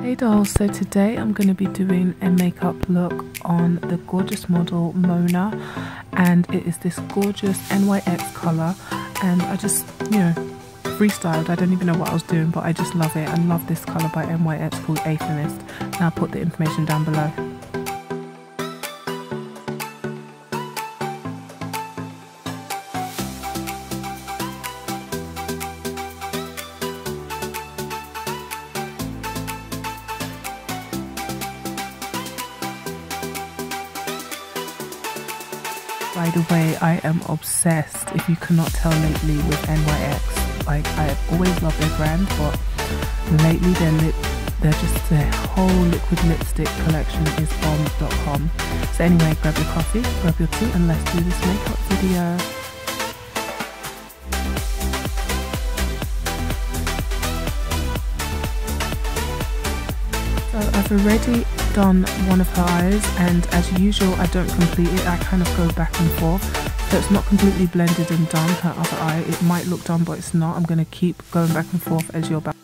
Hey dolls, so today I'm going to be doing a makeup look on the gorgeous model Mona, and it is this gorgeous NYX colour, and I just, freestyled. I don't even know what I was doing, but I just love it. I love this colour by NYX called Aetherist, and I'll put the information down below. By the way, I am obsessed, if you cannot tell lately, with NYX. Like, I have always loved their brand, but lately their whole liquid lipstick collection is bomb.com. So anyway, grab your coffee, grab your tea, and let's do this makeup video. So I've already done one of her eyes, and as usual I don't complete it, I kind of go back and forth, so it's not completely blended and done. Her other eye, it might look done but it's not. I'm going to keep going back and forth as you're back.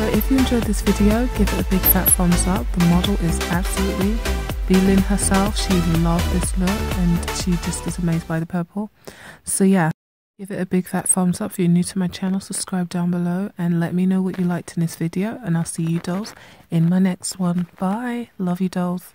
So if you enjoyed this video, give it a big fat thumbs up. The model is absolutely feeling herself. She loved this look and she just is amazed by the purple. So yeah, give it a big fat thumbs up. If you're new to my channel, subscribe down below and let me know what you liked in this video, and I'll see you dolls in my next one. Bye. Love you dolls.